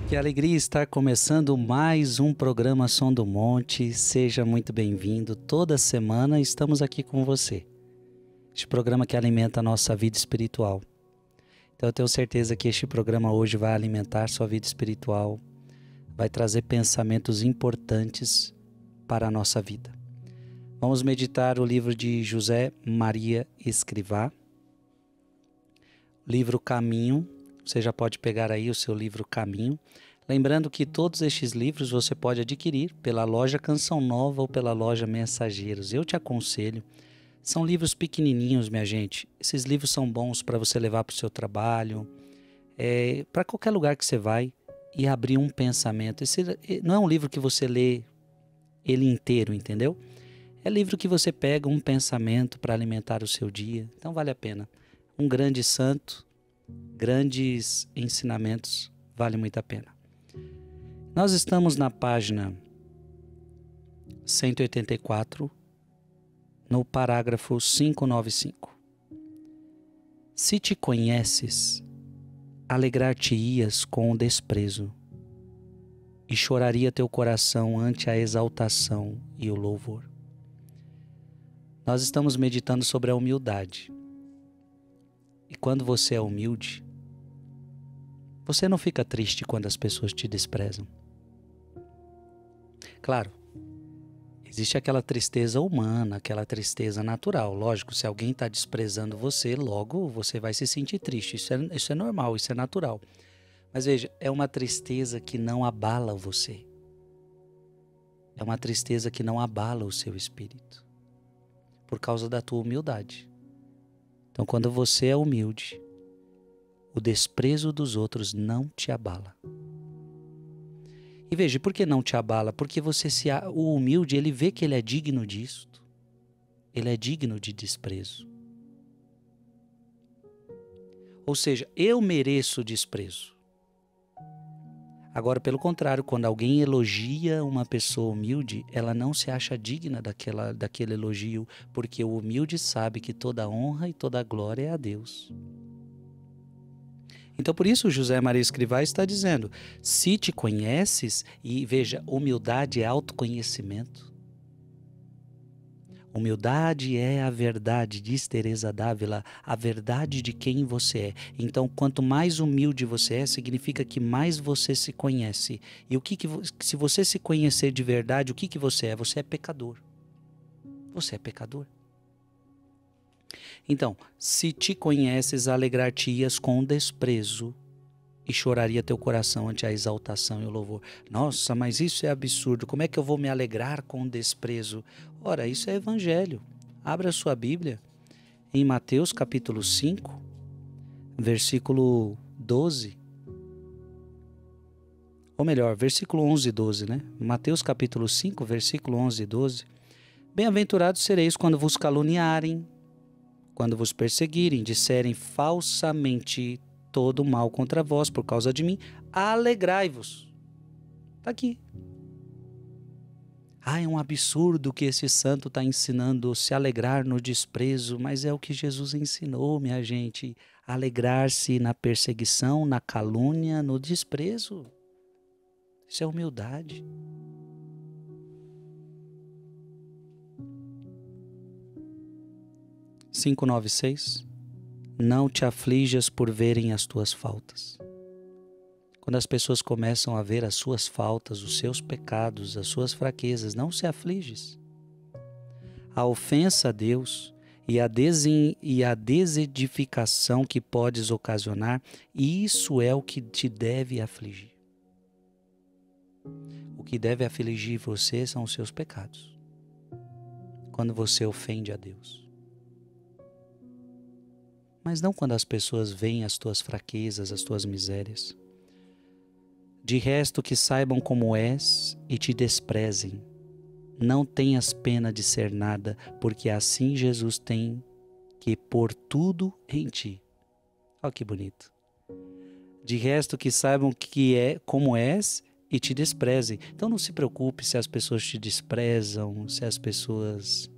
Que alegria estar começando mais um programa Som do Monte. Seja muito bem-vindo. Toda semana estamos aqui com você. Este programa que alimenta a nossa vida espiritual. Então eu tenho certeza que este programa hoje vai alimentar sua vida espiritual, vai trazer pensamentos importantes para a nossa vida. Vamos meditar o livro de José Maria Escrivá, livro Caminho. Você já pode pegar aí o seu livro Caminho. Lembrando que todos estes livros você pode adquirir pela loja Canção Nova ou pela loja Mensageiros. Eu te aconselho. São livros pequenininhos, minha gente. Esses livros são bons para você levar para o seu trabalho, para qualquer lugar que você vai e abrir um pensamento. Esse não é um livro que você lê ele inteiro, entendeu? É livro que você pega um pensamento para alimentar o seu dia. Então vale a pena. Um grande santo, grandes ensinamentos, vale muito a pena. Nós estamos na página 184, no parágrafo 595. Se te conheces, alegrar-te-ias com o desprezo, e choraria teu coração ante a exaltação e o louvor. Nós estamos meditando sobre a humildade. E quando você é humilde, você não fica triste quando as pessoas te desprezam. Claro, existe aquela tristeza humana, aquela tristeza natural. Lógico, se alguém está desprezando você, logo você vai se sentir triste. Isso é normal, isso é natural. Mas veja, é uma tristeza que não abala você. É uma tristeza que não abala o seu espírito. Por causa da tua humildade. Então, quando você é humilde, o desprezo dos outros não te abala. E veja, por que não te abala? Porque o humilde, ele vê que ele é digno disto. Ele é digno de desprezo. Ou seja, eu mereço desprezo. Agora, pelo contrário, quando alguém elogia uma pessoa humilde, ela não se acha digna daquele elogio, porque o humilde sabe que toda honra e toda glória é a Deus. Então, por isso, José Maria Escrivá está dizendo, se te conheces, e veja, humildade é autoconhecimento. Humildade é a verdade, diz Teresa d'Ávila, a verdade de quem você é. Então, quanto mais humilde você é, significa que mais você se conhece. E se você se conhecer de verdade, o que você é? Você é pecador. Você é pecador. Então, se te conheces, alegrar-te-ias com desprezo e choraria teu coração ante a exaltação e o louvor. Nossa, mas isso é absurdo. Como é que eu vou me alegrar com desprezo? Ora, isso é evangelho. Abra sua Bíblia em Mateus capítulo 5, versículo 12. Ou melhor, versículo 11 e 12, né? Mateus capítulo 5, versículo 11 e 12. Bem-aventurados sereis quando vos caluniarem, quando vos perseguirem, disserem falsamente todo mal contra vós por causa de mim, alegrai-vos. Está aqui. É um absurdo que esse santo está ensinando, se alegrar no desprezo, mas é o que Jesus ensinou, minha gente. Alegrar-se na perseguição, na calúnia, no desprezo. Isso é humildade. Cinco, 9:6. Não te aflijas por verem as tuas faltas. Quando as pessoas começam a ver as suas faltas, os seus pecados, as suas fraquezas, não se afliges. A ofensa a Deus e a desedificação que podes ocasionar, isso é o que te deve afligir. O que deve afligir você são os seus pecados. Quando você ofende a Deus. Mas não quando as pessoas veem as tuas fraquezas, as tuas misérias. De resto, que saibam como és e te desprezem. Não tenhas pena de ser nada, porque assim Jesus tem que pôr tudo em ti. Olha que bonito. De resto, que saibam como és e te desprezem. Então não se preocupe se as pessoas te desprezam, se as pessoas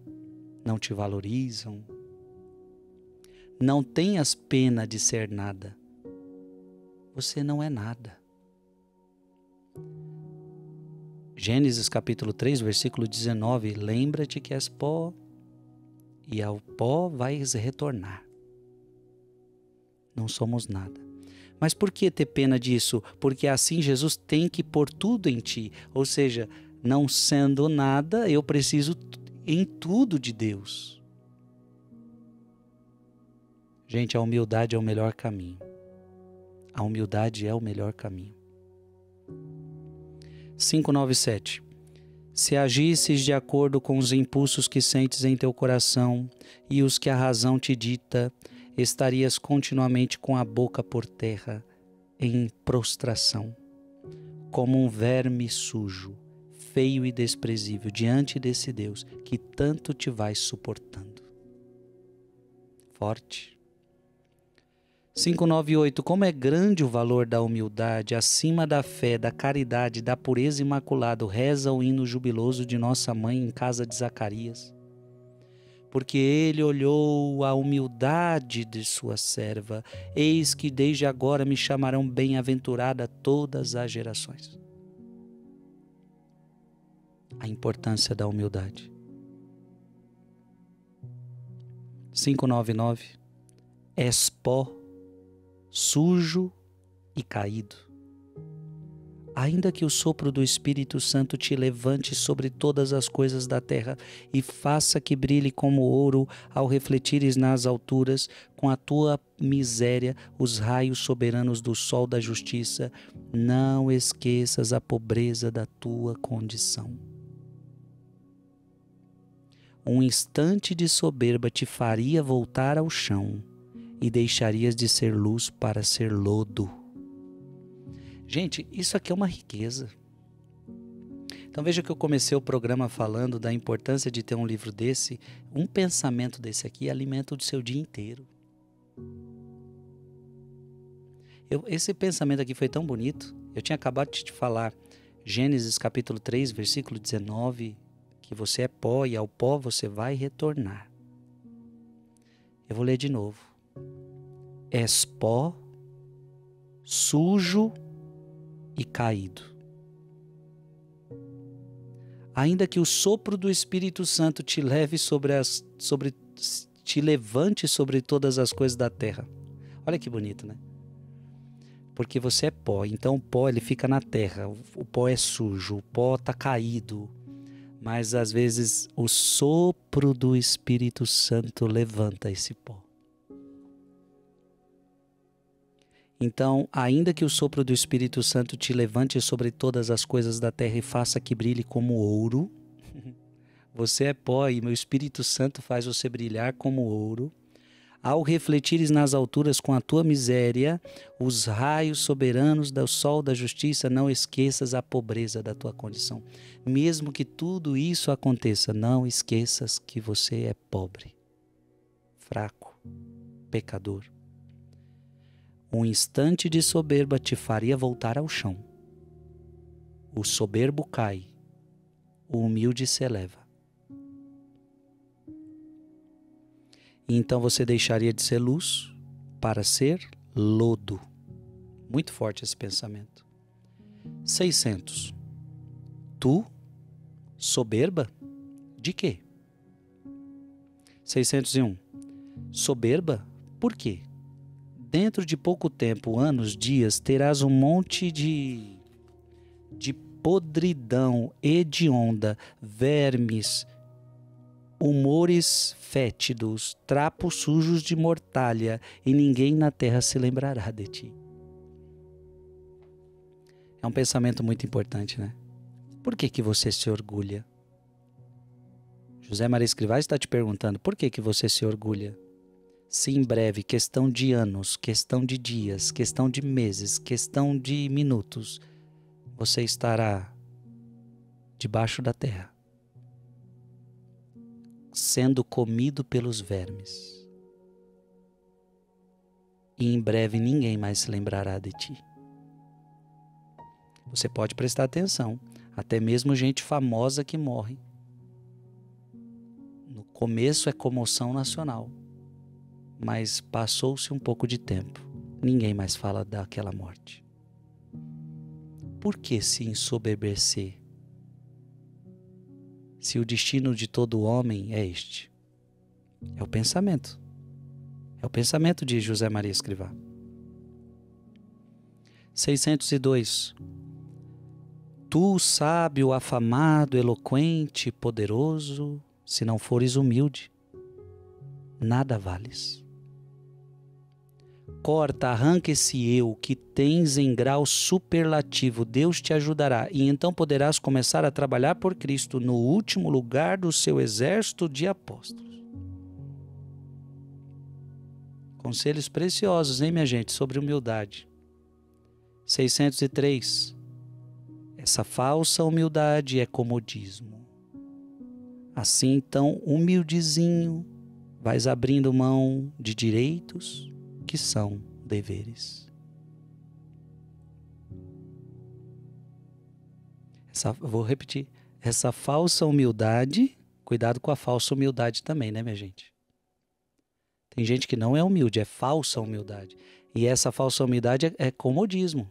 não te valorizam. Não tenhas pena de ser nada. Você não é nada. Gênesis capítulo 3, versículo 19, lembra-te que és pó e ao pó vais retornar. Não somos nada. Mas por que ter pena disso? Porque assim Jesus tem que pôr tudo em ti. Ou seja, não sendo nada, eu preciso em tudo de Deus. Gente, a humildade é o melhor caminho. A humildade é o melhor caminho. 5:9-7. Se agisses de acordo com os impulsos que sentes em teu coração e os que a razão te dita, estarias continuamente com a boca por terra, em prostração, como um verme sujo, feio e desprezível, diante desse Deus que tanto te vai suportando. Forte. 5:9-8. Como é grande o valor da humildade, acima da fé, da caridade, da pureza imaculada, reza o hino jubiloso de nossa mãe em casa de Zacarias. Porque ele olhou a humildade de sua serva, eis que desde agora me chamarão bem-aventurada todas as gerações. A importância da humildade. 5:9-9. És pó, sujo e caído. Ainda que o sopro do Espírito Santo te levante sobre todas as coisas da terra e faça que brilhe como ouro ao refletires nas alturas, com a tua miséria, os raios soberanos do sol da justiça, não esqueças a pobreza da tua condição. Um instante de soberba te faria voltar ao chão e deixarias de ser luz para ser lodo. Gente, isso aqui é uma riqueza. Então veja que eu comecei o programa falando da importância de ter um livro desse. Um pensamento desse aqui alimenta o seu dia inteiro. Esse pensamento aqui foi tão bonito. Eu tinha acabado de te falar, Gênesis capítulo 3, versículo 19, que você é pó e ao pó você vai retornar. Eu vou ler de novo. És pó, sujo e caído. Ainda que o sopro do Espírito Santo te levante sobre todas as coisas da terra. Olha que bonito, né? Porque você é pó, então o pó ele fica na terra, o pó é sujo, o pó está caído. Mas às vezes o sopro do Espírito Santo levanta esse pó. Então, ainda que o sopro do Espírito Santo te levante sobre todas as coisas da terra e faça que brilhe como ouro, você é pó e meu Espírito Santo faz você brilhar como ouro. Ao refletires nas alturas com a tua miséria, os raios soberanos do sol da justiça, não esqueças a pobreza da tua condição. Mesmo que tudo isso aconteça, não esqueças que você é pobre, fraco, pecador. Um instante de soberba te faria voltar ao chão. O soberbo cai, o humilde se eleva. E então você deixaria de ser luz para ser lodo. Muito forte esse pensamento. 600. Tu, soberba, de quê? 601. Soberba, por quê? Dentro de pouco tempo, anos, dias, terás um monte de podridão hedionda, vermes, humores fétidos, trapos sujos de mortalha, e ninguém na terra se lembrará de ti. É um pensamento muito importante, né? Por que você se orgulha? José Maria Escrivá está te perguntando, por que você se orgulha? Se em breve, questão de anos, questão de dias, questão de meses, questão de minutos, você estará debaixo da terra, sendo comido pelos vermes. E em breve ninguém mais se lembrará de ti. Você pode prestar atenção, até mesmo gente famosa que morre. No começo é comoção nacional. Mas passou-se um pouco de tempo, ninguém mais fala daquela morte. por que se ensoberbecer? Se o destino de todo homem é este. É o pensamento. É o pensamento de José Maria Escrivá. 602. Tu, sábio, afamado, eloquente, poderoso, se não fores humilde, nada vales. Corta, arranca esse eu que tens em grau superlativo, Deus te ajudará, e então poderás começar a trabalhar por Cristo no último lugar do seu exército de apóstolos. Conselhos preciosos, hein, minha gente, sobre humildade. 603. Essa falsa humildade é comodismo. Assim, então, humildezinho, vais abrindo mão de direitos que são deveres. Vou repetir. Essa falsa humildade, cuidado com a falsa humildade também, né, minha gente? Tem gente que não é humilde, é falsa humildade. E essa falsa humildade é comodismo.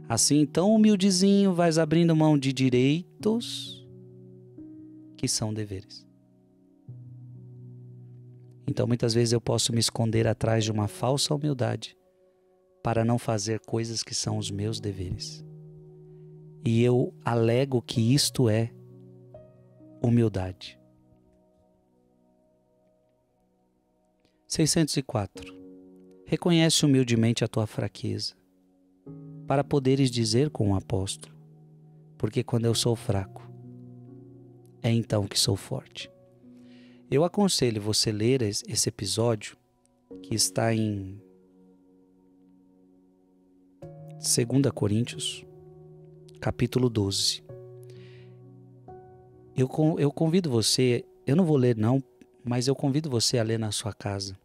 Assim, então, humildezinho, vais abrindo mão de direitos que são deveres. Então, muitas vezes eu posso me esconder atrás de uma falsa humildade para não fazer coisas que são os meus deveres. E eu alego que isto é humildade. 604. Reconhece humildemente a tua fraqueza, para poderes dizer com o apóstolo, porque quando eu sou fraco, é então que sou forte. Eu aconselho você ler esse episódio, que está em 2 Coríntios, capítulo 12. Eu convido você, eu não vou ler não, mas eu convido você a ler na sua casa.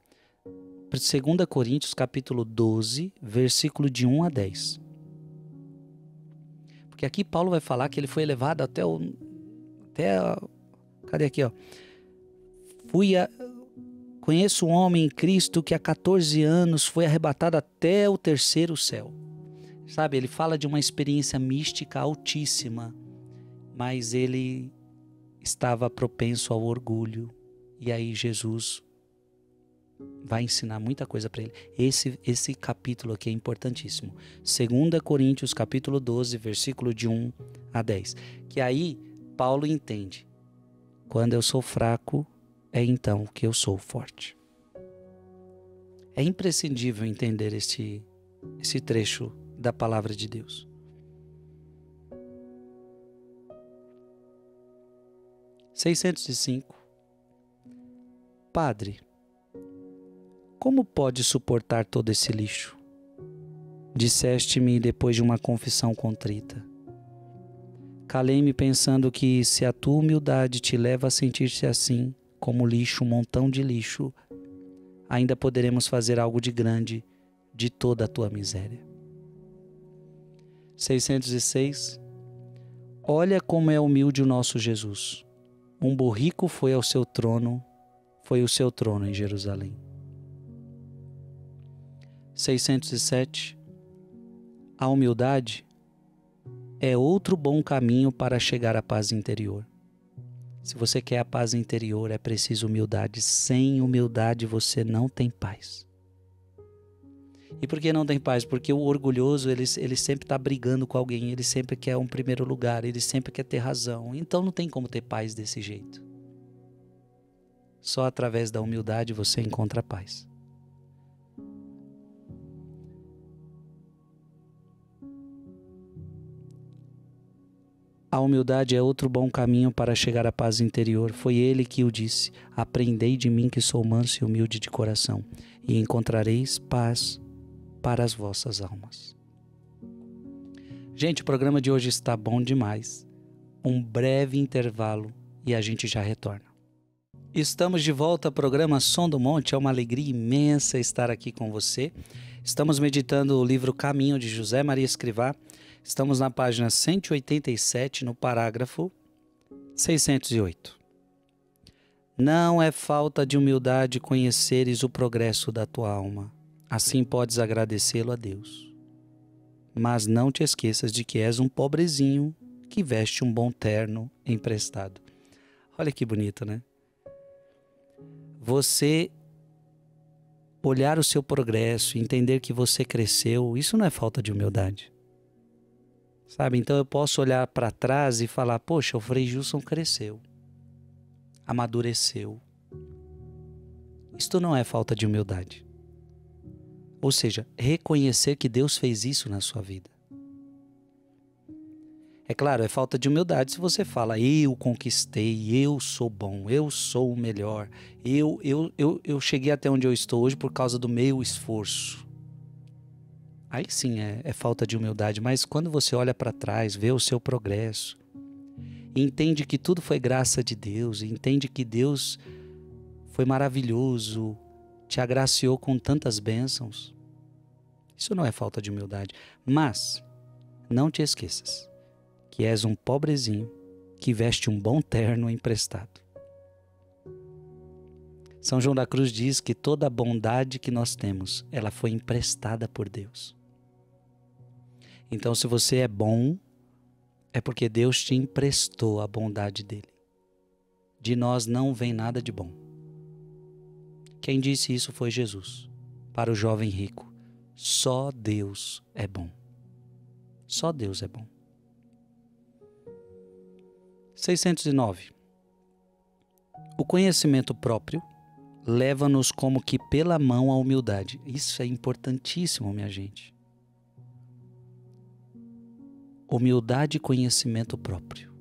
2 Coríntios, capítulo 12, versículo de 1 a 10. Porque aqui Paulo vai falar que ele foi elevado cadê aqui, ó? Conheço um homem em Cristo que há 14 anos foi arrebatado até o terceiro céu. Sabe, ele fala de uma experiência mística altíssima, mas ele estava propenso ao orgulho. E aí Jesus vai ensinar muita coisa para ele. Esse capítulo aqui é importantíssimo. 2 Coríntios, capítulo 12, versículo de 1 a 10. Que aí Paulo entende. Quando eu sou fraco, é então que eu sou forte. É imprescindível entender esse trecho da palavra de Deus. – 605. Padre, como pode suportar todo esse lixo? Disseste-me depois de uma confissão contrita. Calei-me pensando que se a tua humildade te leva a sentir-se assim, como lixo, um montão de lixo, ainda poderemos fazer algo de grande de toda a tua miséria. 606. Olha como é humilde o nosso Jesus. Um burrico foi o seu trono em Jerusalém. 607. A humildade é outro bom caminho para chegar à paz interior. Se você quer a paz interior, é preciso humildade. Sem humildade você não tem paz. E por que não tem paz? Porque o orgulhoso, ele sempre está brigando com alguém, ele sempre quer um primeiro lugar, ele sempre quer ter razão. Então não tem como ter paz desse jeito. Só através da humildade você encontra paz. A humildade é outro bom caminho para chegar à paz interior. Foi ele que o disse: aprendei de mim que sou manso e humilde de coração, e encontrareis paz para as vossas almas. Gente, o programa de hoje está bom demais. Um breve intervalo e a gente já retorna. Estamos de volta ao programa Som do Monte. É uma alegria imensa estar aqui com você. Estamos meditando o livro Caminho de José Maria Escrivá. Estamos na página 187, no parágrafo 608. Não é falta de humildade conheceres o progresso da tua alma. Assim podes agradecê-lo a Deus. mas não te esqueças de que és um pobrezinho que veste um bom terno emprestado. Olha que bonito, né? Você olhar o seu progresso, entender que você cresceu, isso não é falta de humildade. Sabe? Então eu posso olhar para trás e falar, poxa, o Frei Gilson cresceu, amadureceu. Isto não é falta de humildade. Ou seja, reconhecer que Deus fez isso na sua vida. É claro, é falta de humildade se você fala, eu conquistei, eu sou bom, eu sou o melhor, eu cheguei até onde eu estou hoje por causa do meu esforço. Aí sim é falta de humildade, mas quando você olha para trás, vê o seu progresso, entende que tudo foi graça de Deus, entende que Deus foi maravilhoso, te agraciou com tantas bênçãos, isso não é falta de humildade. Mas não te esqueças que és um pobrezinho que veste um bom terno emprestado. São João da Cruz diz que toda a bondade que nós temos, ela foi emprestada por Deus. Então, se você é bom, é porque Deus te emprestou a bondade dele. De nós não vem nada de bom. Quem disse isso foi Jesus, para o jovem rico. Só Deus é bom. Só Deus é bom. 609. O conhecimento próprio leva-nos como que pela mão à humildade. Isso é importantíssimo, minha gente. Humildade e conhecimento próprio.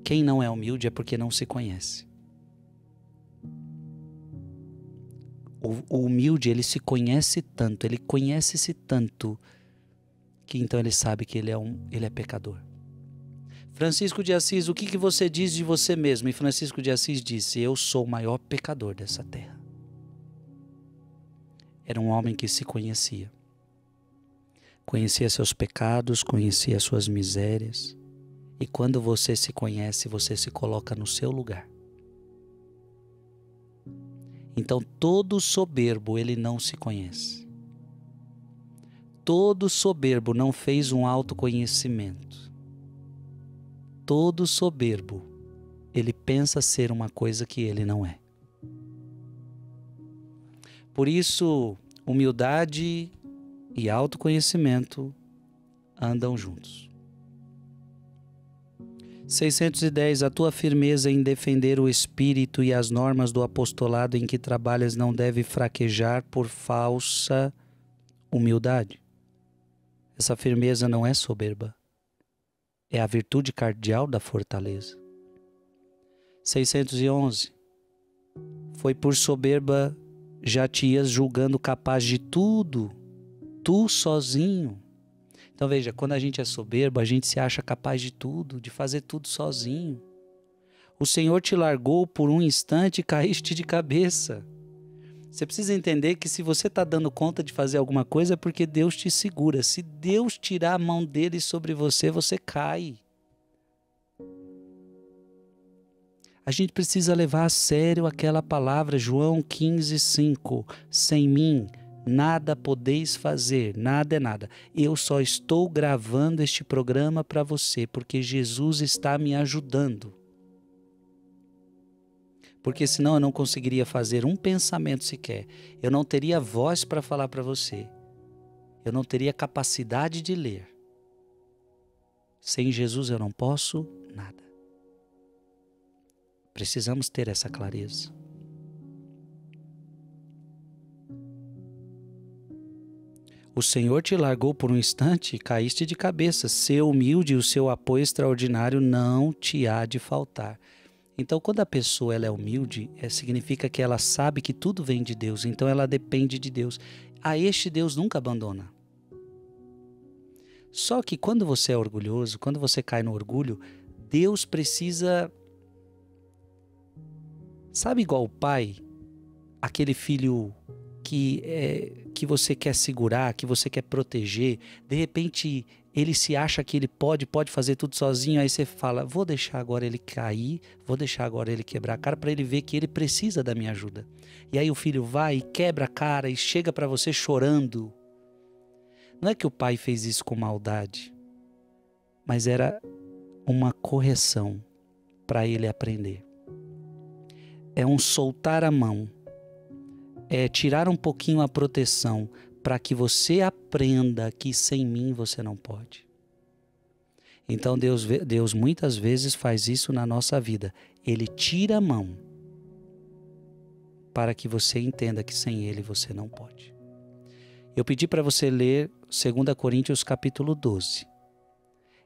Quem não é humilde é porque não se conhece. O humilde, ele se conhece tanto, ele conhece-se tanto, que então ele sabe que ele é pecador. Francisco de Assis, o que você diz de você mesmo? E Francisco de Assis disse, eu sou o maior pecador dessa terra. Era um homem que se conhecia. Conhecia seus pecados, conhecia suas misérias. E quando você se conhece, você se coloca no seu lugar. Então todo soberbo, ele não se conhece. Todo soberbo não fez um autoconhecimento. Todo soberbo, ele pensa ser uma coisa que ele não é. Por isso, humildade e autoconhecimento andam juntos. 610. A tua firmeza em defender o espírito e as normas do apostolado em que trabalhas não deve fraquejar por falsa humildade. Essa firmeza não é soberba. É a virtude cardeal da fortaleza. 611. Foi por soberba já te ias julgando capaz de tudo, tu sozinho. Então veja, quando a gente é soberbo, a gente se acha capaz de tudo, de fazer tudo sozinho. O Senhor te largou por um instante e caíste de cabeça. Você precisa entender que se você está dando conta de fazer alguma coisa é porque Deus te segura. Se Deus tirar a mão dele sobre você, você cai. A gente precisa levar a sério aquela palavra, João 15:5. Sem mim, nada podeis fazer, nada é nada. Eu só estou gravando este programa para você, porque Jesus está me ajudando. Porque senão eu não conseguiria fazer um pensamento sequer. Eu não teria voz para falar para você. Eu não teria capacidade de ler. Sem Jesus eu não posso nada. Precisamos ter essa clareza. O Senhor te largou por um instante e caíste de cabeça. Ser humilde e o seu apoio extraordinário não te há de faltar. Então, quando a pessoa ela é humilde, significa que ela sabe que tudo vem de Deus. Então, ela depende de Deus. A este Deus nunca abandona. Só que quando você é orgulhoso, quando você cai no orgulho, Deus precisa... Sabe igual o pai? Aquele filho que você quer segurar, que você quer proteger. De repente, ele se acha que ele pode fazer tudo sozinho. Aí você fala, vou deixar agora ele cair, vou deixar agora ele quebrar a cara para ele ver que ele precisa da minha ajuda. E aí o filho vai e quebra a cara e chega para você chorando. Não é que o pai fez isso com maldade, mas era uma correção para ele aprender. É um soltar a mão, é tirar um pouquinho a proteção para que você aprenda que sem mim você não pode. Então Deus muitas vezes faz isso na nossa vida. Ele tira a mão para que você entenda que sem Ele você não pode. Eu pedi para você ler 2 Coríntios capítulo 12.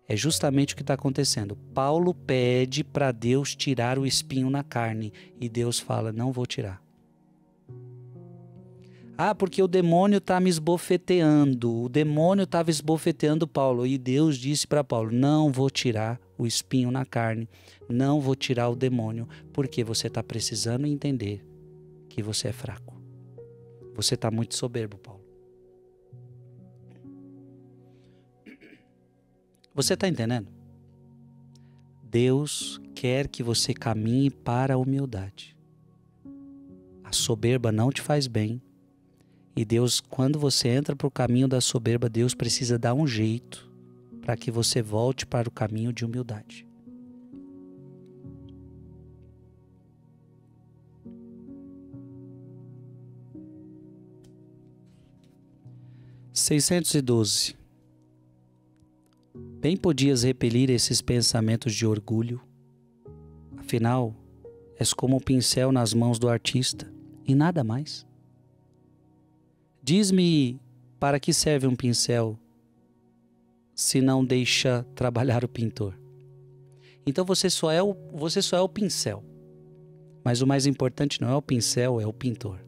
É justamente o que está acontecendo. Paulo pede para Deus tirar o espinho na carne e Deus fala, não vou tirar. Porque o demônio está me esbofeteando. O demônio estava esbofeteando Paulo. E Deus disse para Paulo, não vou tirar o espinho na carne. Não vou tirar o demônio. Porque você está precisando entender que você é fraco. Você está muito soberbo, Paulo. Você está entendendo? Deus quer que você caminhe para a humildade. A soberba não te faz bem. E Deus, quando você entra para o caminho da soberba, Deus precisa dar um jeito para que você volte para o caminho de humildade. (612) Bem podias repelir esses pensamentos de orgulho. Afinal, és como um pincel nas mãos do artista e nada mais. Diz-me, para que serve um pincel se não deixa trabalhar o pintor? Então você só é o pincel. Mas o mais importante não é o pincel, é o pintor.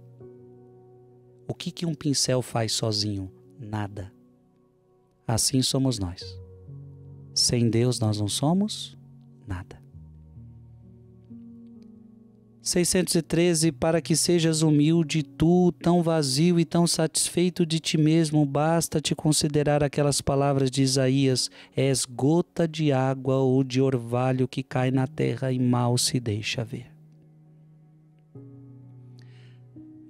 O que um pincel faz sozinho? Nada. Assim somos nós. Sem Deus nós não somos nada. 613, para que sejas humilde, tu, tão vazio e tão satisfeito de ti mesmo, basta te considerar aquelas palavras de Isaías, és gota de água ou de orvalho que cai na terra e mal se deixa ver.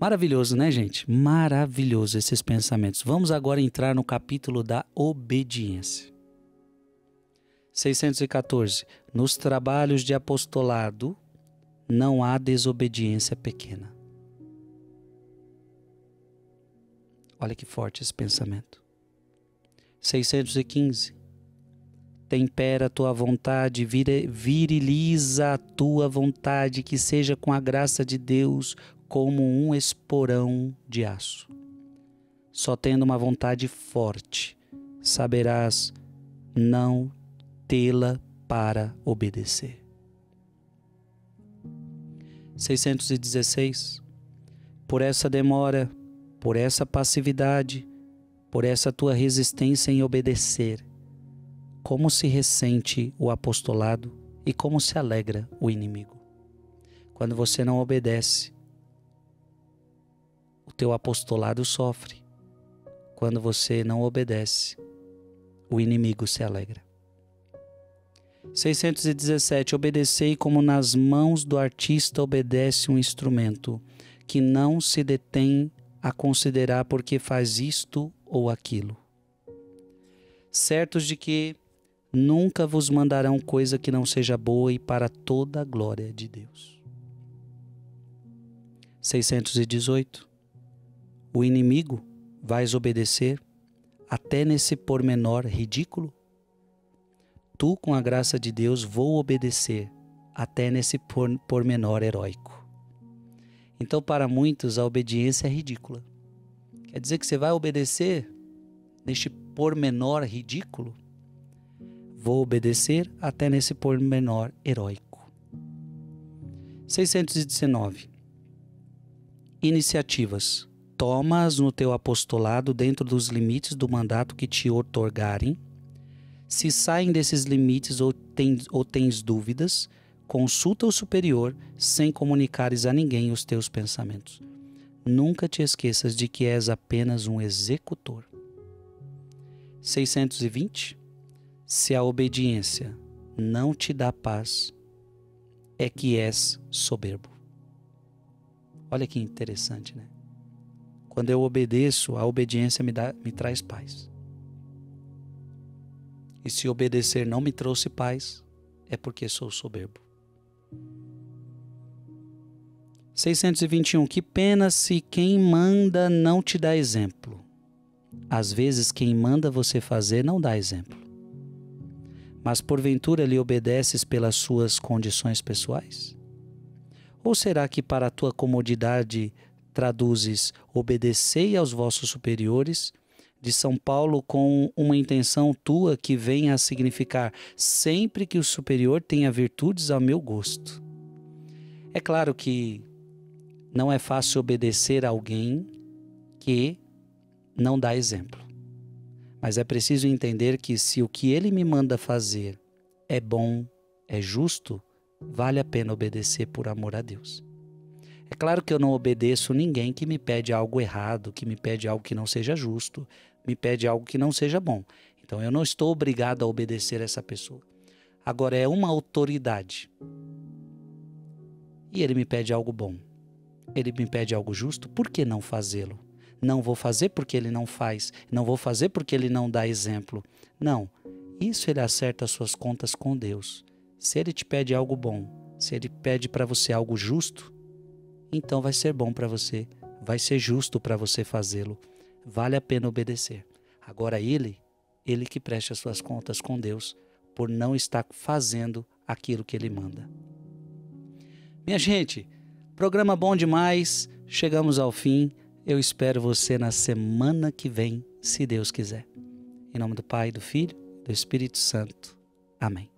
Maravilhoso, né, gente? Maravilhoso esses pensamentos. Vamos agora entrar no capítulo da obediência. 614, nos trabalhos de apostolado, não há desobediência pequena. Olha que forte esse pensamento. 615. Tempera a tua vontade, viriliza a tua vontade, que seja com a graça de Deus como um esporão de aço. Só tendo uma vontade forte, saberás não tê-la para obedecer. 616. Por essa demora, por essa passividade, por essa tua resistência em obedecer, como se ressente o apostolado e como se alegra o inimigo. Quando você não obedece, o teu apostolado sofre. Quando você não obedece, o inimigo se alegra. 617. Obedecei como nas mãos do artista obedece um instrumento, que não se detém a considerar porque faz isto ou aquilo. Certos de que nunca vos mandarão coisa que não seja boa e para toda a glória de Deus. 618. O inimigo vais obedecer até nesse pormenor ridículo? Tu, com a graça de Deus, vou obedecer até nesse pormenor heróico. Então, para muitos, a obediência é ridícula. Quer dizer que você vai obedecer neste pormenor ridículo? Vou obedecer até nesse pormenor heróico. 619. Iniciativas. Toma-as no teu apostolado dentro dos limites do mandato que te outorgarem. Se saem desses limites ou tens dúvidas, consulta o superior sem comunicares a ninguém os teus pensamentos. Nunca te esqueças de que és apenas um executor. 620. Se a obediência não te dá paz, é que és soberbo. Olha que interessante, né? Quando eu obedeço, a obediência me traz paz. E se obedecer não me trouxe paz, é porque sou soberbo. 621. Que pena se quem manda não te dá exemplo. Às vezes quem manda você fazer não dá exemplo. Mas porventura lhe obedeces pelas suas condições pessoais? Ou será que para a tua comodidade traduzes obedecei aos vossos superiores, de São Paulo, com uma intenção tua que venha a significar sempre que o superior tenha virtudes ao meu gosto? É claro que não é fácil obedecer a alguém que não dá exemplo. Mas é preciso entender que se o que ele me manda fazer é bom, é justo, vale a pena obedecer por amor a Deus. É claro que eu não obedeço ninguém que me pede algo errado, que me pede algo que não seja justo, me pede algo que não seja bom. Então eu não estou obrigado a obedecer essa pessoa. Agora é uma autoridade. E ele me pede algo bom. Ele me pede algo justo, por que não fazê-lo? Não vou fazer porque ele não faz, não vou fazer porque ele não dá exemplo. Não, isso ele acerta as suas contas com Deus. Se ele te pede algo bom, se ele pede para você algo justo, então vai ser bom para você, vai ser justo para você fazê-lo. Vale a pena obedecer. Agora ele que preste as suas contas com Deus por não estar fazendo aquilo que ele manda. Minha gente, programa bom demais, chegamos ao fim. Eu espero você na semana que vem, se Deus quiser. Em nome do Pai, do Filho e do Espírito Santo. Amém.